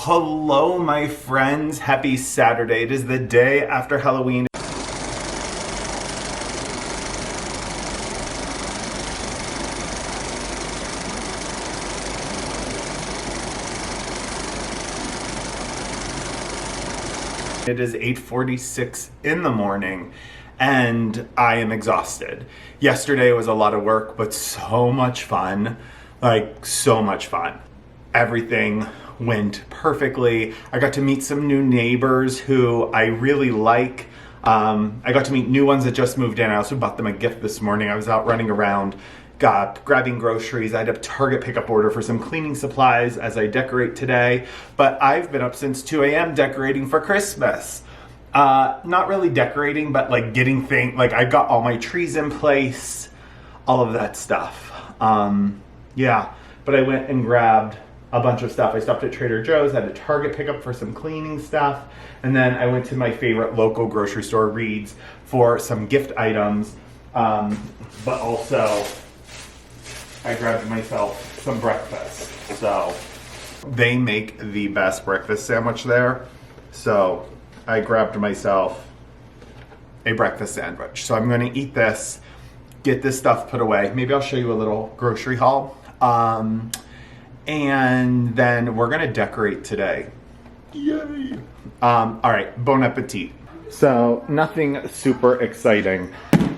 Hello, my friends. Happy Saturday. It is the day after Halloween. It is 8:46 in the morning and I am exhausted. Yesterday was a lot of work, but so much fun. Like, so much fun. Everything went perfectly. I got to meet some new neighbors who I really like. I got to meet new ones that just moved in. I also bought them a gift this morning. I was out running around, grabbing groceries. I had a Target pickup order for some cleaning supplies as I decorate today. But I've been up since 2 a.m. decorating for Christmas. Not really decorating, but like getting things, like I got all my trees in place, all of that stuff. Yeah, but I went and grabbed a bunch of stuff. I stopped at Trader Joe's, had a Target pickup for some cleaning stuff, and then I went to my favorite local grocery store, Reed's, for some gift items, but also I grabbed myself some breakfast. So they make the best breakfast sandwich there, so I grabbed myself a breakfast sandwich. So I'm going to eat this, get this stuff put away. Maybe I'll show you a little grocery haul. And then we're gonna decorate today. Yay! All right, bon appetit. So nothing super exciting.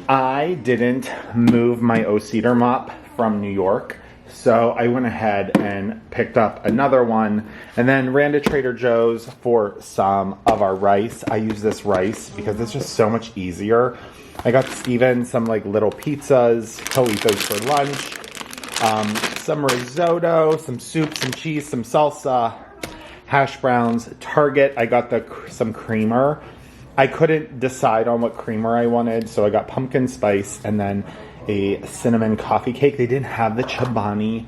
I didn't move my O-Cedar mop from New York, so I went ahead and picked up another one and then ran to Trader Joe's for some of our rice. I use this rice because it's just so much easier. I got Steven some like little pizzas. He'll eat those for lunch. Some risotto, some soup, some cheese, some salsa, hash browns. Target, I got some creamer. I couldn't decide on what creamer I wanted, so I got pumpkin spice and then a cinnamon coffee cake. They didn't have the Chobani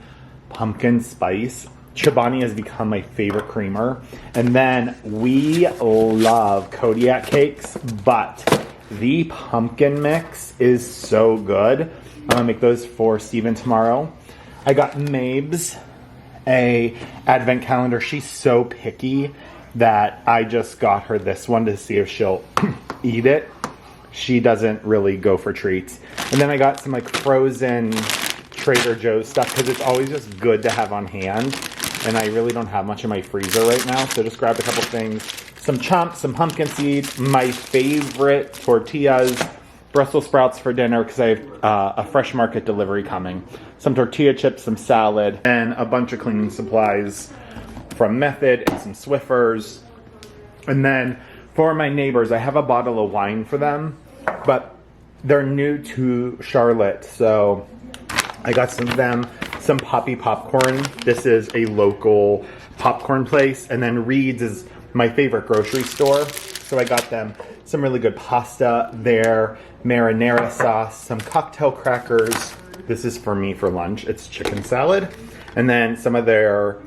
pumpkin spice. Chobani has become my favorite creamer. And then we love Kodiak cakes, but the pumpkin mix is so good. I'm gonna make those for Steven tomorrow. I got Mabes a advent calendar. She's so picky that I just got her this one to see if she'll eat it. She doesn't really go for treats. And then I got some like frozen Trader Joe's stuff because it's always just good to have on hand. And I really don't have much in my freezer right now. So just grabbed a couple things. Some chomps, some pumpkin seeds, my favorite tortillas, Brussels sprouts for dinner because I have a Fresh Market delivery coming. Some tortilla chips, some salad, and a bunch of cleaning supplies from Method and some Swiffers. And then for my neighbors, I have a bottle of wine for them, but they're new to Charlotte, so I got some Poppy popcorn. This is a local popcorn place, and then Reed's is my favorite grocery store, so I got them some really good pasta there, marinara sauce, some cocktail crackers. This is for me for lunch. It's chicken salad. And then some of their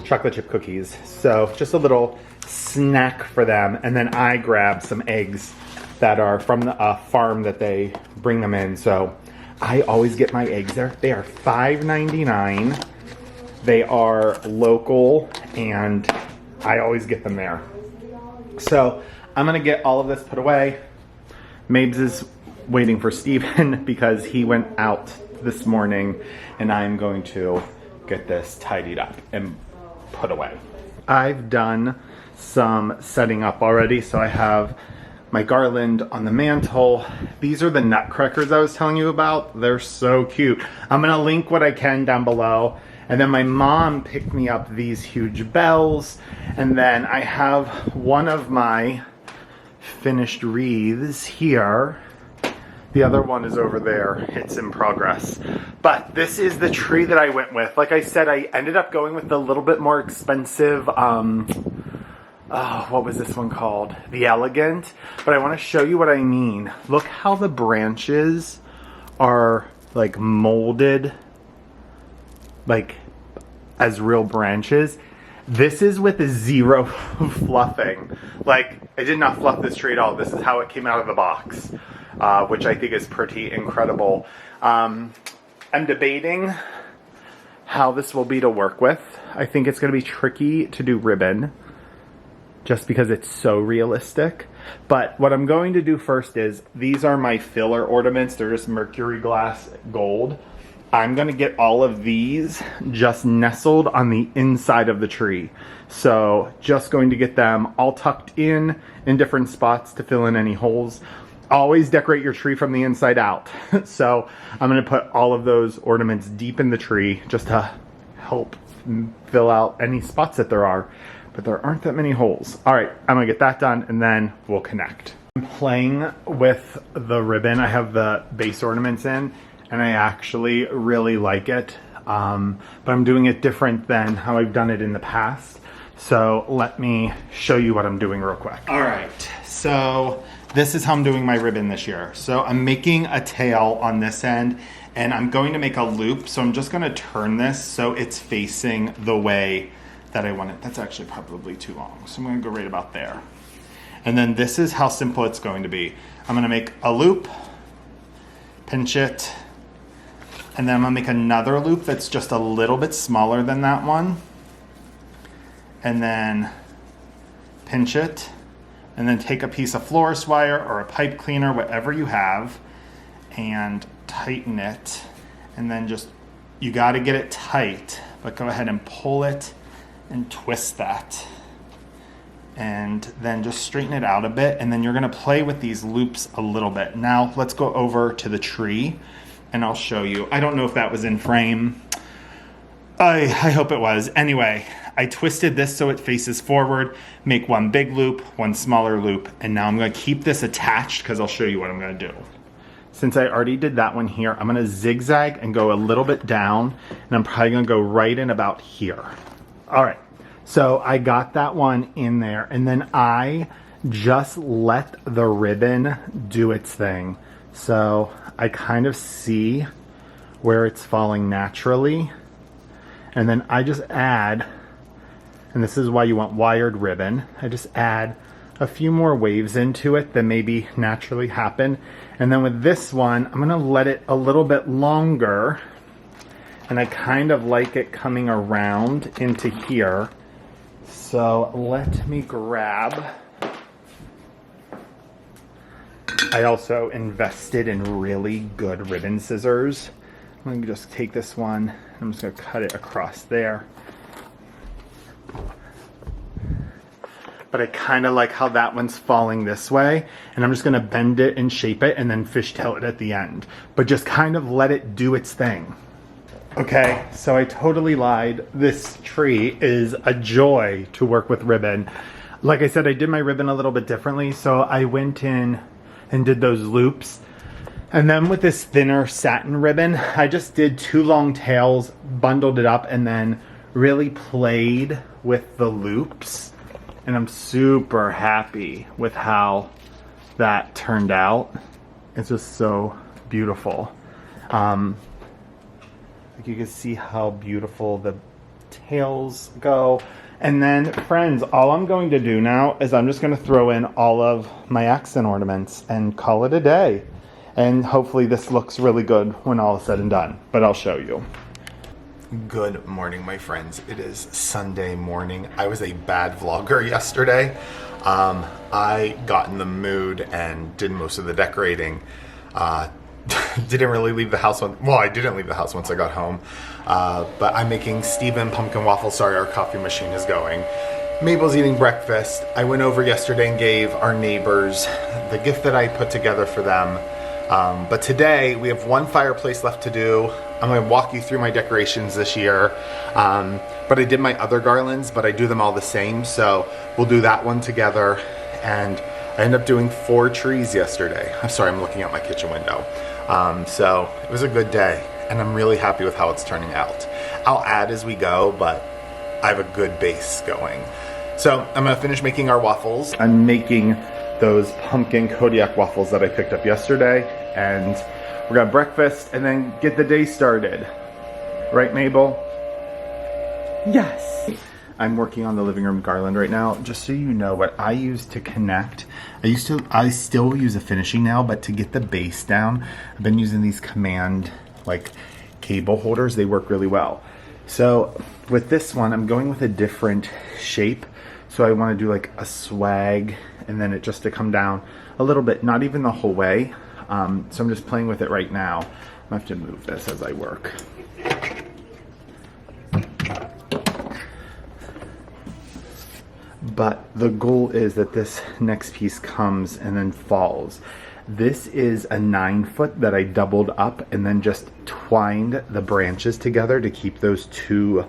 chocolate chip cookies. So just a little snack for them. And then I grabbed some eggs that are from the farm that they bring them in. So I always get my eggs there. They are $5.99. They are local and I always get them there. So I'm gonna get all of this put away. Mabes is waiting for Steven because he went out this morning and I'm going to get this tidied up and put away. I've done some setting up already, so I have my garland on the mantle. These are the nutcrackers I was telling you about. They're so cute. I'm gonna link what I can down below. And then my mom picked me up these huge bells. And then I have one of my finished wreaths here. The other one is over there. It's in progress. But this is the tree that I went with. Like I said, I ended up going with the little bit more expensive, what was this one called? The Elegant. But I want to show you what I mean. Look how the branches are like molded, like as real branches. This is with zero fluffing. Like, I did not fluff this tree at all. This is how it came out of the box, which I think is pretty incredible. I'm debating how this will be to work with. I think it's going to be tricky to do ribbon just because it's so realistic. But what I'm going to do first is, these are my filler ornaments. They're just mercury glass gold. I'm going to get all of these just nestled on the inside of the tree. So just going to get them all tucked in different spots to fill in any holes. Always decorate your tree from the inside out. So I'm going to put all of those ornaments deep in the tree just to help fill out any spots that there are. But there aren't that many holes. All right, I'm going to get that done and then we'll connect. I'm playing with the ribbon. I have the base ornaments in and I actually really like it. But I'm doing it different than how I've done it in the past. So let me show you what I'm doing real quick. All right, so this is how I'm doing my ribbon this year. So I'm making a tail on this end and I'm going to make a loop. So I'm just gonna turn this so it's facing the way that I want it. That's actually probably too long. So I'm gonna go right about there. And then this is how simple it's going to be. I'm gonna make a loop, pinch it, and then I'm gonna make another loop that's just a little bit smaller than that one. And then pinch it, and then take a piece of florist wire or a pipe cleaner, whatever you have, and tighten it. And then just, you gotta get it tight, but go ahead and pull it and twist that. And then just straighten it out a bit, and then you're gonna play with these loops a little bit. Now let's go over to the tree and I'll show you. I don't know if that was in frame. I hope it was. Anyway, I twisted this so it faces forward, make one big loop, one smaller loop, and now I'm gonna keep this attached because I'll show you what I'm gonna do. Since I already did that one here, I'm gonna zigzag and go a little bit down, and I'm probably gonna go right in about here. All right, so I got that one in there, and then I just let the ribbon do its thing. So I kind of see where it's falling naturally, and then I just add, and this is why you want wired ribbon, I just add a few more waves into it than maybe naturally happen. And then with this one, I'm gonna let it a little bit longer, and I kind of like it coming around into here. So let me grab, I also invested in really good ribbon scissors. I'm gonna just take this one, I'm just gonna cut it across there. But I kind of like how that one's falling this way, and I'm just gonna bend it and shape it and then fishtail it at the end. But just kind of let it do its thing. Okay, so I totally lied. This tree is a joy to work with ribbon. Like I said, I did my ribbon a little bit differently, so I went in and did those loops. And then with this thinner satin ribbon, I just did 2 long tails, bundled it up, and then really played with the loops. And I'm super happy with how that turned out. It's just so beautiful. Like you can see how beautiful the tails go. And then friends, all I'm going to do now is I'm just going to throw in all of my accent ornaments and call it a day. And hopefully this looks really good when all is said and done, but I'll show you. Good morning, my friends. It is Sunday morning. I was a bad vlogger yesterday. I got in the mood and did most of the decorating. Didn't really leave the house. Well, I didn't leave the house once I got home. But I'm making Steven pumpkin waffles. Sorry, our coffee machine is going. Mabel's eating breakfast. I went over yesterday and gave our neighbors the gift that I put together for them. But today we have one fireplace left to do. I'm going to walk you through my decorations this year. But I did my other garlands, but I do them all the same. So we'll do that one together. And I ended up doing 4 trees yesterday. I'm sorry, I'm looking out my kitchen window. So it was a good day, and I'm really happy with how it's turning out. I'll add as we go, but I have a good base going. So I'm going to finish making our waffles. I'm making those pumpkin Kodiak waffles that I picked up yesterday, and we're gonna have breakfast and then get the day started. Right, Mabel? Yes. I'm working on the living room garland right now. Just so you know, what I use to connect, I still use a finishing nail, but to get the base down, I've been using these command like cable holders. They work really well. So with this one, I'm going with a different shape. So I want to do like a swag and then it just to come down a little bit, not even the whole way. So I'm just playing with it right now. I have to move this as I work. But the goal is that this next piece comes and then falls. This is a 9-foot that I doubled up and then just twined the branches together to keep those two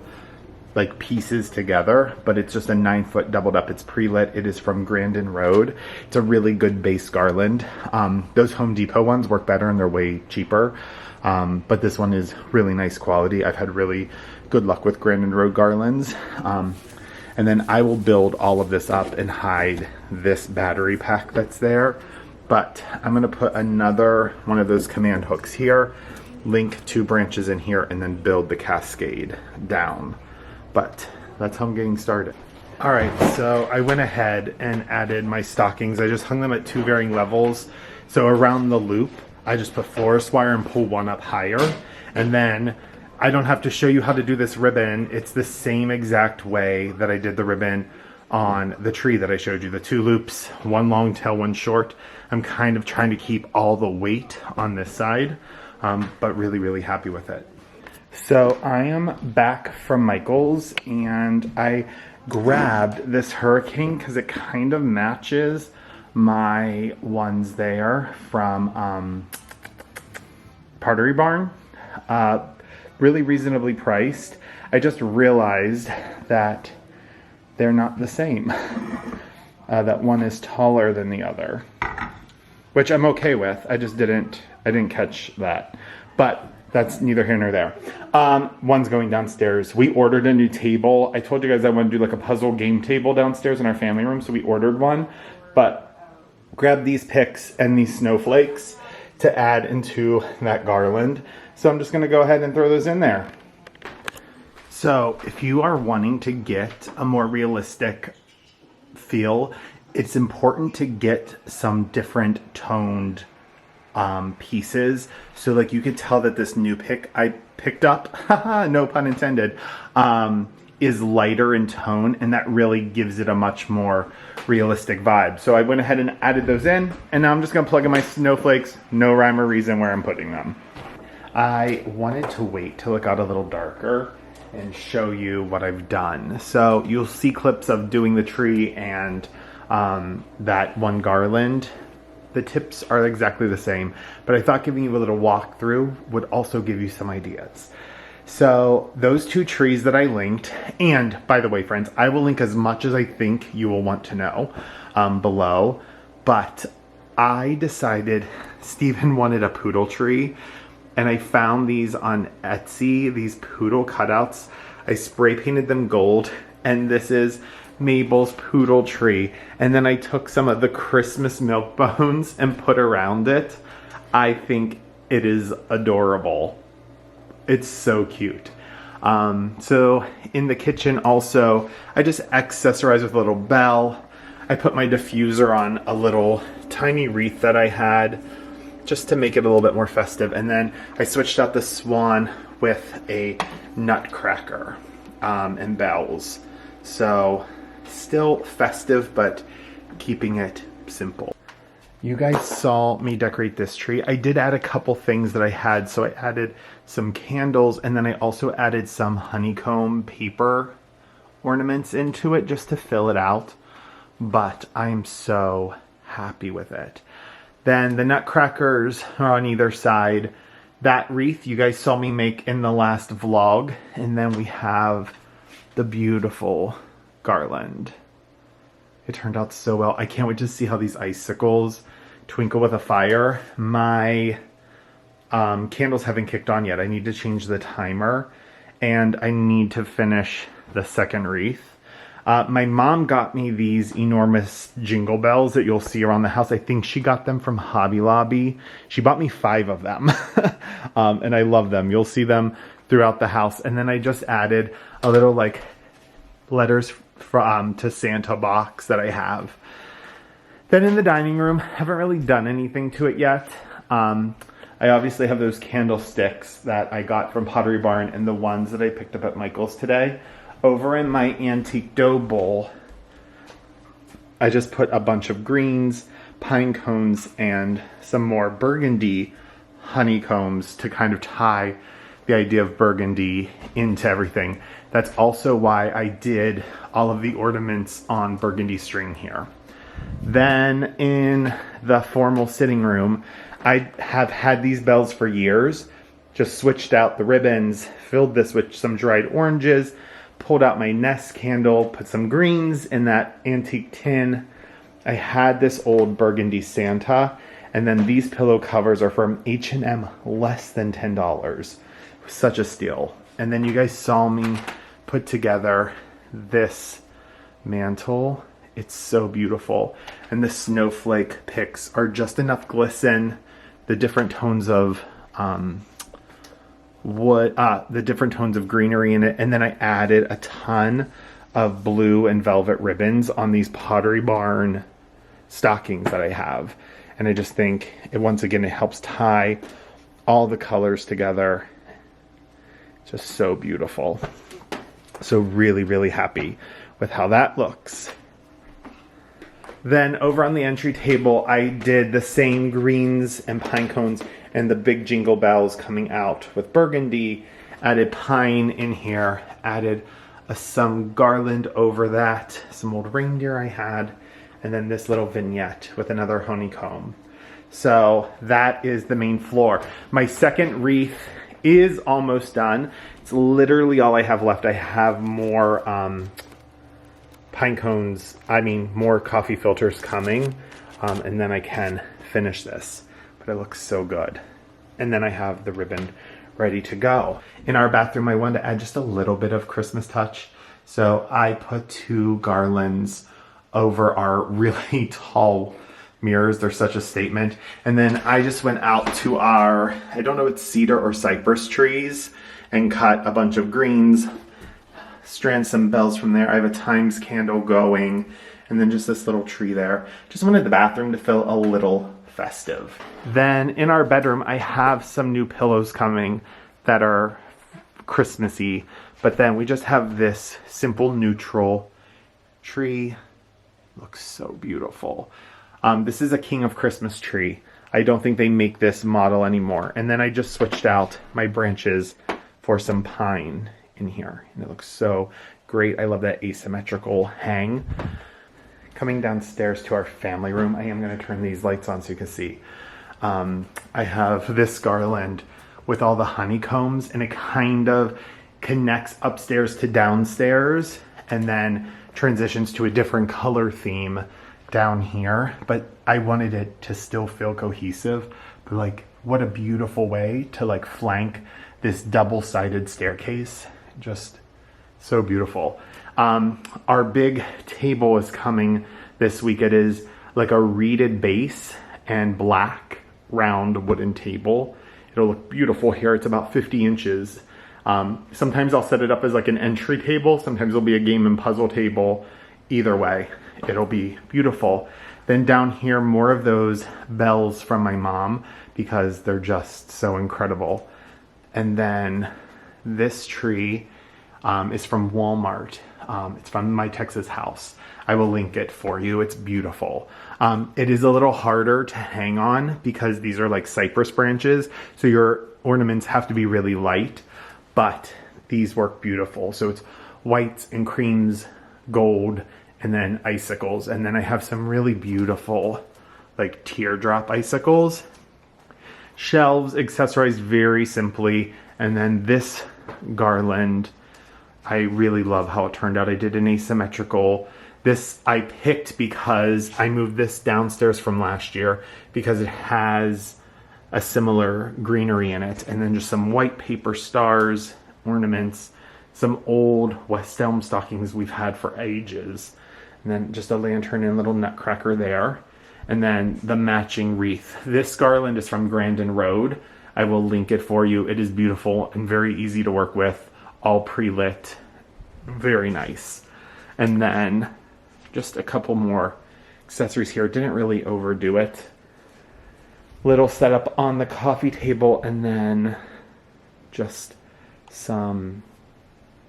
like pieces together, but it's just a 9-foot doubled up. It's pre-lit. It is from Grandin Road. It's a really good base garland. Those Home Depot ones work better and they're way cheaper. But this one is really nice quality. I've had really good luck with Grandin Road garlands. And then I will build all of this up and hide this battery pack that's there. But I'm gonna put another one of those command hooks here, link 2 branches in here, and then build the cascade down. But that's how I'm getting started. All right, so I went ahead and added my stockings. I just hung them at 2 varying levels. So around the loop, I just put florist wire and pull one up higher. And then I don't have to show you how to do this ribbon. It's the same exact way that I did the ribbon on the tree that I showed you. The 2 loops, 1 long tail, 1 short. I'm kind of trying to keep all the weight on this side, but really, really happy with it. So I am back from Michael's and I grabbed this hurricane because it kind of matches my ones there from Pottery Barn. Really reasonably priced. I just realized that they're not the same. That one is taller than the other, which I'm okay with. I didn't catch that, but that's neither here nor there. One's going downstairs. We ordered a new table. I told you guys I want to do like a puzzle game table downstairs in our family room, so we ordered one, but grabbed these picks and these snowflakes to add into that garland. So I'm just gonna go ahead and throw those in there. So if you are wanting to get a more realistic feel, it's important to get some different toned pieces. So like you could tell that this new pick I picked up, no pun intended, is lighter in tone, and that really gives it a much more realistic vibe. So I went ahead and added those in, and now I'm just gonna plug in my snowflakes. No rhyme or reason where I'm putting them. I wanted to wait till it got a little darker and show you what I've done. So you'll see clips of doing the tree and that one garland. The tips are exactly the same, but I thought giving you a little walkthrough would also give you some ideas. So those 2 trees that I linked, and by the way, friends, I will link as much as I think you will want to know below, but I decided Steven wanted a poodle tree, and I found these on Etsy, these poodle cutouts. I spray painted them gold, and this is Mabel's poodle tree. And then I took some of the Christmas milk bones and put around it. I think it is adorable. It's so cute. So in the kitchen also, I just accessorized with a little bell. I put my diffuser on a little tiny wreath that I had, just to make it a little bit more festive. And then I switched out the swan with a nutcracker and bells. So still festive, but keeping it simple. You guys saw me decorate this tree. I did add a couple things that I had. So I added some candles, and then I also added some honeycomb paper ornaments into it just to fill it out. But I'm so happy with it. Then the nutcrackers are on either side. That wreath you guys saw me make in the last vlog. And then we have the beautiful garland. It turned out so well. I can't wait to see how these icicles twinkle with a fire. My candles haven't kicked on yet. I need to change the timer, and I need to finish the second wreath. My mom got me these enormous jingle bells that you'll see around the house. I think she got them from Hobby Lobby. She bought me 5 of them, and I love them. You'll see them throughout the house. And then I just added a little like letters from to Santa box that I have. Then in the dining room, haven't really done anything to it yet. I obviously have those candlesticks that I got from Pottery Barn and the ones that I picked up at Michael's today. Over in my antique dough bowl, I just put a bunch of greens, pine cones, and some more burgundy honeycombs to kind of tie the idea of burgundy into everything. That's also why I did all of the ornaments on burgundy string here. Then in the formal sitting room, I have had these bells for years. Just switched out the ribbons, filled this with some dried oranges, pulled out my Nest candle, put some greens in that antique tin. I had this old burgundy Santa, and then these pillow covers are from H&M, less than $10. Such a steal. And then you guys saw me put together this mantle. It's so beautiful. And the snowflake picks are just enough glisten. The different tones of the different tones of greenery in it. And then I added a ton of blue and velvet ribbons on these Pottery Barn stockings that I have. And I just think once again, it helps tie all the colors together. Just so beautiful. So really, really happy with how that looks. Then over on the entry table, I did the same greens and pine cones and the big jingle bells coming out with burgundy. Added pine in here, added some garland over that, some old reindeer I had, and then this little vignette with another honeycomb. So that is the main floor. My second wreath is almost done. It's literally all I have left. I have more pine cones, more coffee filters coming, and then I can finish this. But it looks so good. And then I have the ribbon ready to go. In our bathroom, I wanted to add just a little bit of Christmas touch. So I put 2 garlands over our really tall mirrors. They're such a statement. And then I just went out to our, I don't know if it's cedar or cypress trees, and cut a bunch of greens, strand some bells from there. I have a Times candle going, and then just this little tree there. Just wanted the bathroom to feel a little festive. Then in our bedroom, I have some new pillows coming that are Christmassy, but then we just have this simple neutral tree. Looks so beautiful. This is a King of Christmas tree. I don't think they make this model anymore. And then I just switched out my branches for some pine in here. And it looks so great. I love that asymmetrical hang. Coming downstairs to our family room, I am going to turn these lights on so you can see. I have this garland with all the honeycombs, and it kind of connects upstairs to downstairs and then transitions to a different color theme down here. But I wanted it to still feel cohesive. But like, what a beautiful way to like flank this double-sided staircase. Just so beautiful. Our big table is coming this week. It is like a reeded base and black round wooden table. It'll look beautiful here. It's about 50 inches. Sometimes I'll set it up as like an entry table. Sometimes it'll be a game and puzzle table. Either way, it'll be beautiful. Then down here, more of those bells from my mom because they're just so incredible. And then this tree is from Walmart. It's from my Texas house. I will link it for you. It's beautiful. It is a little harder to hang on because these are like cypress branches. So your ornaments have to be really light, but these work beautiful. So it's whites and creams, gold, and then icicles. And then I have some really beautiful like teardrop icicles. Shelves accessorized very simply. And then this garland, I really love how it turned out. I did an asymmetrical. This I picked because I moved this downstairs from last year because it has a similar greenery in it. And then just some white paper stars, ornaments, some old West Elm stockings we've had for ages. And then just a lantern and a little nutcracker there. And then the matching wreath. This garland is from Grandin Road. I will link it for you. It is beautiful and very easy to work with. All pre-lit. Very nice. And then just a couple more accessories here. Didn't really overdo it. little setup on the coffee table, and then just some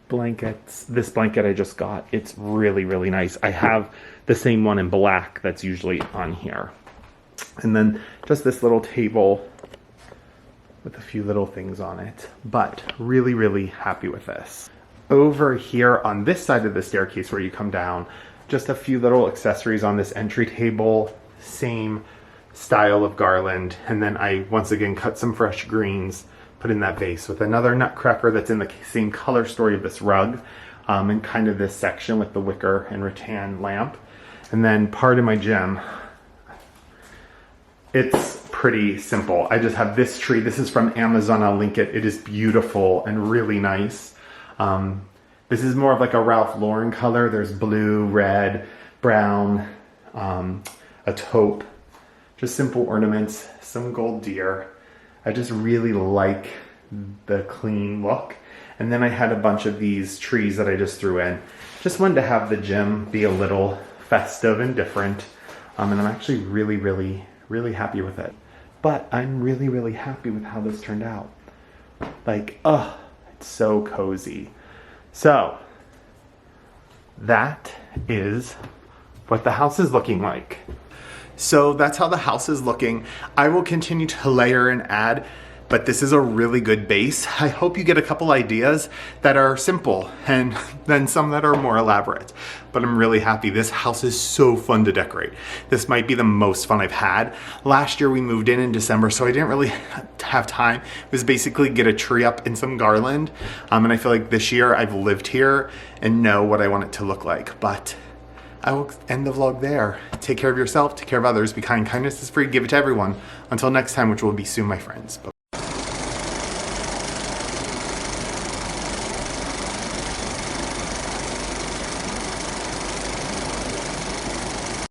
blankets. This blanket I just got, it's really, really nice. I have the same one in black that's usually on here. And then just this little table with a few little things on it, but really, really happy with this. Over here on this side of the staircase where you come down, just a few little accessories on this entry table, same style of garland, and then I once again cut some fresh greens, put in that vase with another nutcracker that's in the same color story of this rug, and kind of this section with the wicker and rattan lamp. And then part of my gym, it's pretty simple. I just have this tree. This is from Amazon. I'll link it. It is beautiful and really nice. This is more of like a Ralph Lauren color. There's blue, red, brown, a taupe, just simple ornaments, some gold deer. I just really like the clean look. And then I had a bunch of these trees that I just threw in. Just wanted to have the gym be a little festive and different. And I'm actually really, really, really happy with it. But I'm really, really happy with how this turned out. Like, oh, it's so cozy. So, that is what the house is looking like. So that's how the house is looking. I will continue to layer and add, but this is a really good base. I hope you get a couple ideas that are simple and then some that are more elaborate. But I'm really happy. This house is so fun to decorate. This might be the most fun I've had. Last year we moved in December, so I didn't really have time. It was basically get a tree up and some garland. And I feel like this year I've lived here and know what I want it to look like. But I will end the vlog there. Take care of yourself, take care of others, be kind. Kindness is free, give it to everyone. Until next time, which will be soon, my friends. Bye.